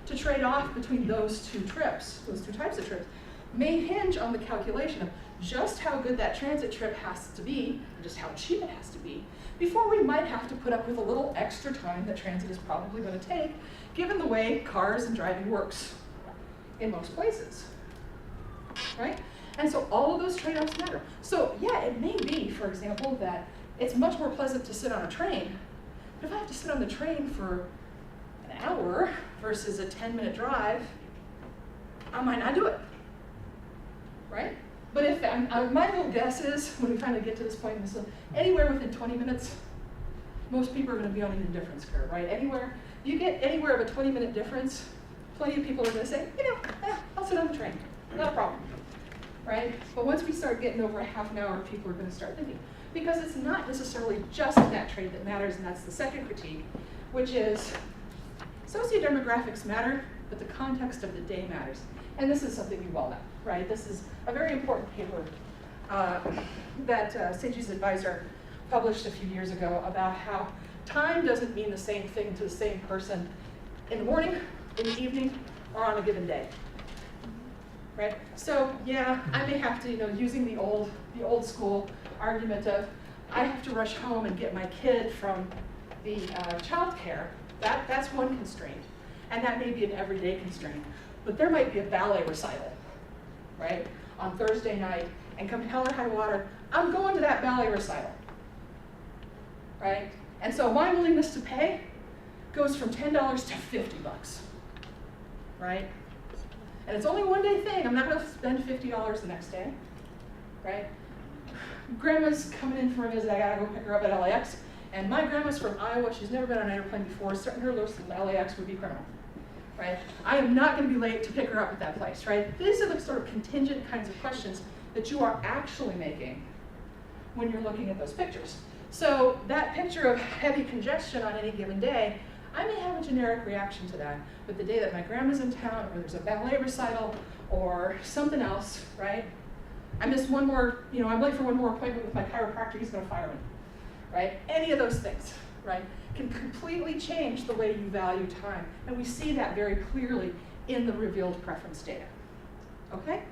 to trade off between those two trips, those two types of trips, may hinge on the calculation of just how good that transit trip has to be, or just how cheap it has to be, before we might have to put up with a little extra time that transit is probably going to take, given the way cars and driving works in most places, right? And so all of those trade-offs matter. So yeah, it may be, for example, that it's much more pleasant to sit on a train, but if I have to sit on the train for an hour versus a 10-minute drive, I might not do it, right? But if my little guess is, when we kind of get to this point in this, anywhere within 20 minutes, most people are going to be on an indifference curve, right? Anywhere, you get anywhere of a 20-minute difference, plenty of people are going to say, I'll sit on the train, not a problem, right? But once we start getting over a half an hour, people are going to start thinking. Because it's not necessarily just that trade that matters, and that's the second critique, which is sociodemographics matter, but the context of the day matters. And this is something you all know, right? This is a very important paper that Seiji's advisor published a few years ago about how time doesn't mean the same thing to the same person in the morning, in the evening, or on a given day, right? So yeah, I may have to, using the old school argument of, I have to rush home and get my kid from the child care. That's one constraint, and that may be an everyday constraint. But there might be a ballet recital, right, on Thursday night, and come hell or high water, I'm going to that ballet recital, right? And so my willingness to pay goes from $10 to $50, right? And it's only a one-day thing. I'm not going to spend $50 the next day, right? Grandma's coming in for a visit. I got to go pick her up at LAX. And my grandma's from Iowa. She's never been on an airplane before. Starting her loose in LAX would be criminal, right? I am not going to be late to pick her up at that place, right? These are the sort of contingent kinds of questions that you are actually making when you're looking at those pictures. So that picture of heavy congestion on any given day, I may have a generic reaction to that. But the day that my grandma's in town, or there's a ballet recital, or something else, right? I missed one more, I'm late for one more appointment with my chiropractor, he's going to fire me, right? Any of those things, right, can completely change the way you value time. And we see that very clearly in the revealed preference data, okay?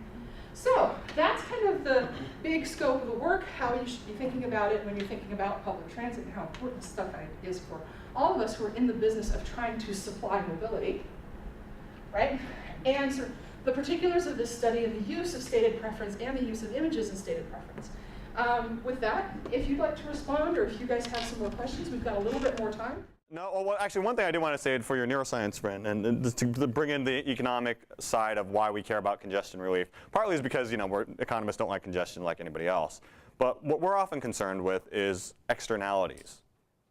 So that's kind of the big scope of the work, how you should be thinking about it when you're thinking about public transit and how important stuff is for all of us who are in the business of trying to supply mobility, right? And sort of the particulars of this study and the use of stated preference and the use of images in stated preference. With that, if you'd like to respond or if you guys have some more questions, we've got a little bit more time. No, well, actually, one thing I did want to say for your neuroscience friend, and just to bring in the economic side of why we care about congestion relief, partly is because economists don't like congestion like anybody else. But what we're often concerned with is externalities,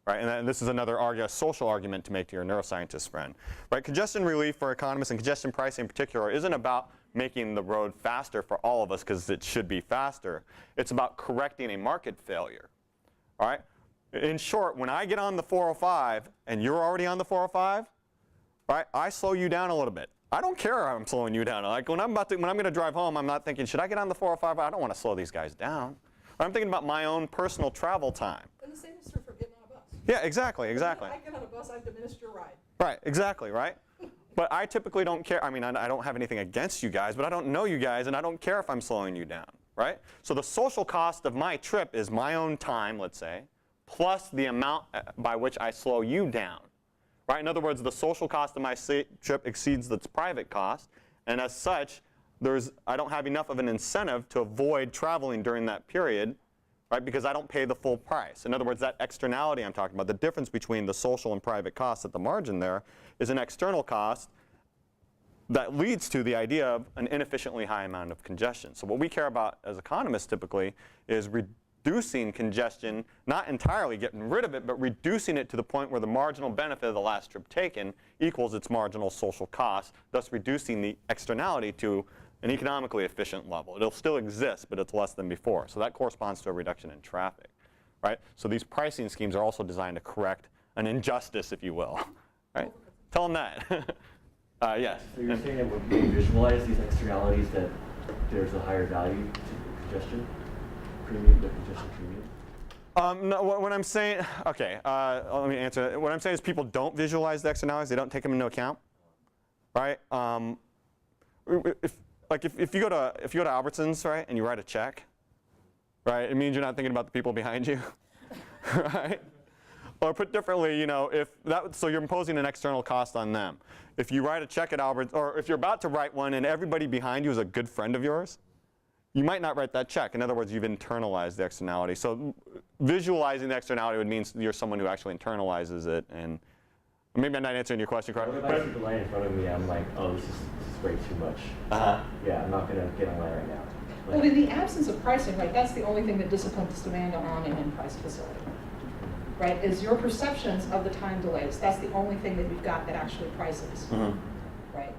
right? And this is another a social argument to make to your neuroscientist friend, right? Congestion relief for economists and congestion pricing in particular isn't about making the road faster for all of us because it should be faster. It's about correcting a market failure, all right? In short, when I get on the 405 and you're already on the 405, right, I slow you down a little bit. I don't care how I'm slowing you down. Like when I'm going to drive home, I'm not thinking, should I get on the 405? I don't want to slow these guys down. I'm thinking about my own personal travel time. And the same is true for getting on a bus. Yeah, exactly. I get on a bus, I've diminished your ride. Right, exactly, right? But I typically don't care. I mean, I don't have anything against you guys, but I don't know you guys, and I don't care if I'm slowing you down, right? So the social cost of my trip is my own time, let's say, plus the amount by which I slow you down, right? In other words, the social cost of my trip exceeds its private cost, and as such, I don't have enough of an incentive to avoid traveling during that period, right? Because I don't pay the full price. In other words, that externality I'm talking about, the difference between the social and private costs at the margin there is an external cost that leads to the idea of an inefficiently high amount of congestion. So what we care about as economists typically is reducing congestion, not entirely getting rid of it, but reducing it to the point where the marginal benefit of the last trip taken equals its marginal social cost, thus reducing the externality to an economically efficient level. It'll still exist, but it's less than before. So that corresponds to a reduction in traffic, right? So these pricing schemes are also designed to correct an injustice, if you will, right? Tell them that. Yes. So you're saying that when we visualize these externalities that there's a higher value to the congestion premium, the congestion premium? No, what I'm saying, okay, let me answer. What I'm saying is people don't visualize the externalities. They don't take them into account, right? If you go to Albertsons, right, and you write a check, right, it means you're not thinking about the people behind you, right? Or put differently, so you're imposing an external cost on them. If you write a check at Albertsons, or if you're about to write one and everybody behind you is a good friend of yours, you might not write that check. In other words, you've internalized the externality. So visualizing the externality would mean you're someone who actually internalizes it. And maybe I'm not answering your question correctly. If I see the line in front of me, I'm like, oh, this is way too much. Yeah, I'm not going to get on line right now. Well, in the absence of pricing, right, that's the only thing that disciplines demand on an in-price facility, right, is your perceptions of the time delays. That's the only thing that we've got that actually prices, right?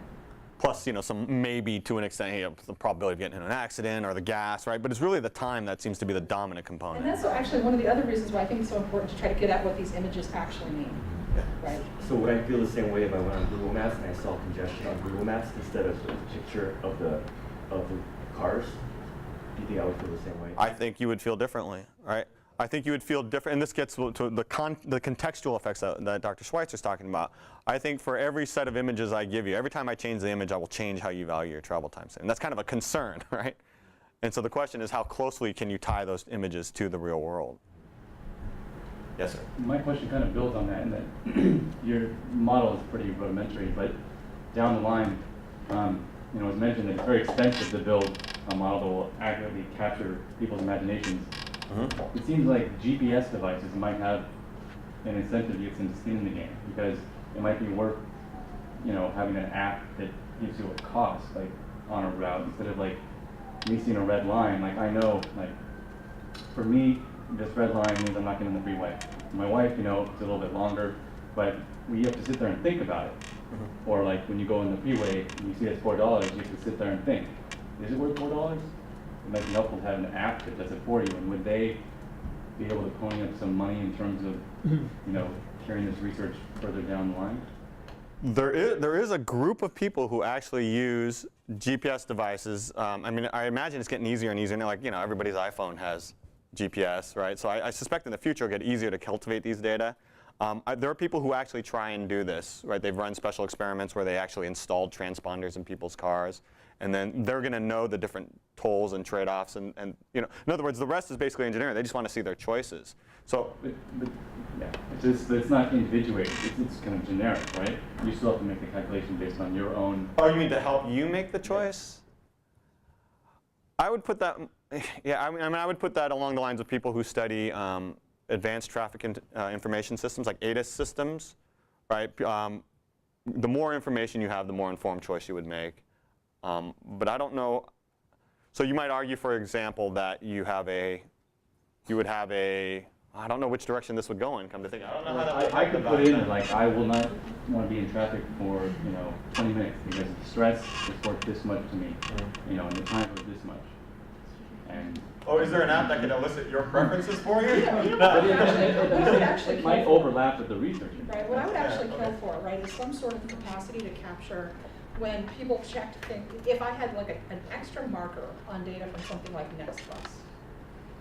Plus, some maybe to an extent, the probability of getting in an accident or the gas, right? But it's really the time that seems to be the dominant component. And that's actually one of the other reasons why I think it's so important to try to get at what these images actually mean, right? So would I feel the same way if I went on Google Maps and I saw congestion on Google Maps instead of the picture of the cars? Do you think I would feel the same way? I think you would feel differently, right? I think you would feel different, and this gets to the contextual effects that Dr. Schweitzer's talking about. I think for every set of images I give you, every time I change the image, I will change how you value your travel time. And that's kind of a concern, right? And so the question is, how closely can you tie those images to the real world? Yes, sir. My question kind of builds on that, in that your model is pretty rudimentary, but down the line, it was mentioned that it's very expensive to build a model that will accurately capture people's imaginations. It seems like GPS devices might have an incentive to get some skin in the game, because it might be worth, having an app that gives you a cost, like on a route, instead of like me seeing a red line. Like I know, like for me, this red line means I'm not getting on the freeway. For my wife, it's a little bit longer, but we have to sit there and think about it. Or like when you go on the freeway and you see it's $4, you have to sit there and think, is it worth $4? It might be helpful to have an app that does it for you. And would they be able to pony up some money in terms of, carrying this research further down the line? There is a group of people who actually use GPS devices. I imagine it's getting easier and easier now. Like, everybody's iPhone has GPS, right? So I suspect in the future it'll get easier to cultivate these data. There are people who actually try and do this, right? They've run special experiments where they actually installed transponders in people's cars, and then they're going to know the different tolls and trade-offs, and in other words, the rest is basically engineering. They just want to see their choices. So, it's not individuated. It's kind of generic, right? You still have to make the calculation based on your own. Oh, you mean to help you make the choice? I would put that. Yeah, I would put that along the lines of people who study advanced traffic information systems, like ADAS systems, right? The more information you have, the more informed choice you would make. But I don't know. So you might argue, for example, that you would have a. I don't know which direction this would go in. Come to think, I don't know how to. I could put in like I will not want to be in traffic for 20 minutes because the stress is worth this much to me, and the time for this much. And is there an app that can elicit your preferences for you? What I would actually it might kill for, overlap with the research. right, what I would actually kill for, right, is some sort of capacity to capture when people check to think, if I had like an extra marker on data from something like NextBus,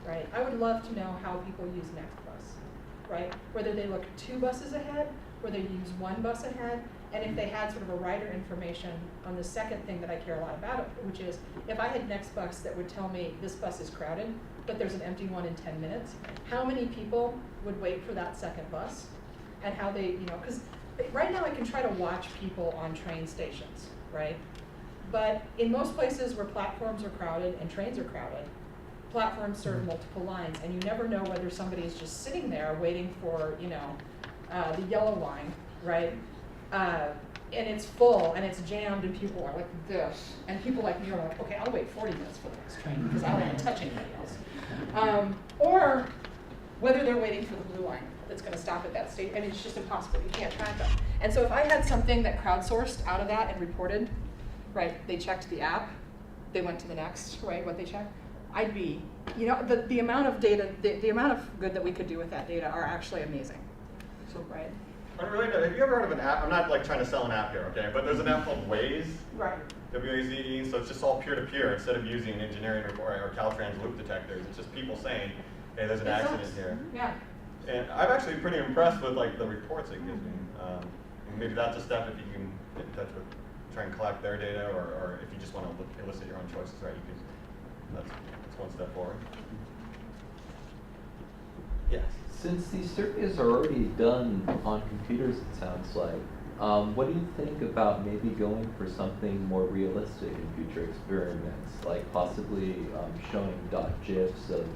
right, I would love to know how people use NextBus, right, whether they look 2 buses ahead, whether they use 1 bus ahead, and if they had sort of a rider information on the second thing that I care a lot about, which is if I had NextBus that would tell me this bus is crowded, but there's an empty one in 10 minutes, how many people would wait for that second bus? And how they, because right now I can try to watch people on train stations, right? But in most places where platforms are crowded and trains are crowded, platforms serve multiple lines, and you never know whether somebody is just sitting there waiting for, the yellow line, right? And it's full and it's jammed and people are like this, and people like me are like, okay, I'll wait 40 minutes for the next train because I don't want to touch anybody else. Or whether they're waiting for the blue line that's going to stop at that station, and it's just impossible. You can't track them. And so if I had something that crowdsourced out of that and reported, right, they checked the app, they went to the next, right, what they checked, I'd be, the amount of data, the amount of good that we could do with that data are actually amazing. So, right. Unrelated, have you ever heard of an app? I'm not like trying to sell an app here, okay? But there's an app called Waze. Right. W-A-Z-E, so it's just all peer-to-peer. Instead of using engineering or Caltrans loop detectors, it's just people saying, hey, there's an accident here. Yeah. And I'm actually pretty impressed with like the reports it gives me. Maybe that's a step if you can get in touch with, try and collect their data, or if you just want to elicit your own choices, right? You can, that's one step forward. Yes. Since these surveys are already done on computers, it sounds like, what do you think about maybe going for something more realistic in future experiments, like possibly showing .gifs of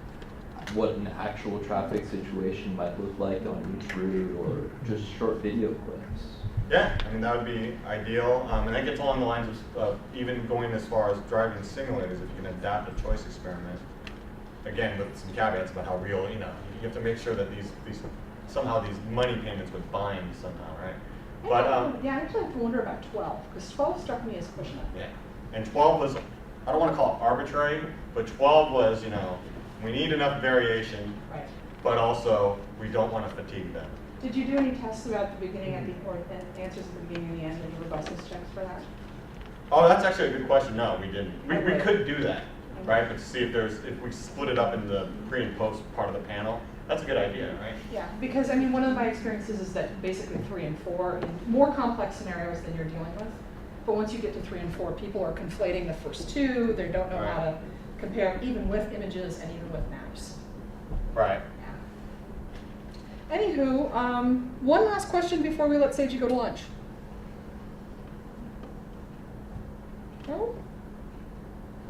what an actual traffic situation might look like on each route, or just short video clips? Yeah, I mean, that would be ideal. And that gets along the lines of even going as far as driving simulators, if you can adapt a choice experiment. Again, with some caveats about how real, you have to make sure that somehow these money payments would bind somehow, right? But yeah, I actually have to wonder about 12, because 12 struck me as pushing it. yeah, and 12 was, I don't want to call it arbitrary, but 12 was, we need enough variation, Right. but also we don't want to fatigue them. Did you do any tests about the beginning or answers at the beginning and the end and your robustness checks for that? Oh, that's actually a good question. No, we didn't. We Okay. could do that, Okay. right? But to see if we split it up in the pre and post part of the panel, that's a good idea, right? Yeah, because I mean, one of my experiences is that basically 3 and 4, in more complex scenarios than you're dealing with. But once you get to 3 and 4, people are conflating the first two. They don't know how to compare, even with images and even with maps. Right. Anywho, one last question before we let Seiji go to lunch. No?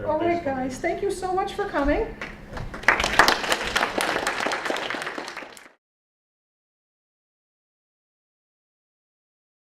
All right, guys, thank you so much for coming.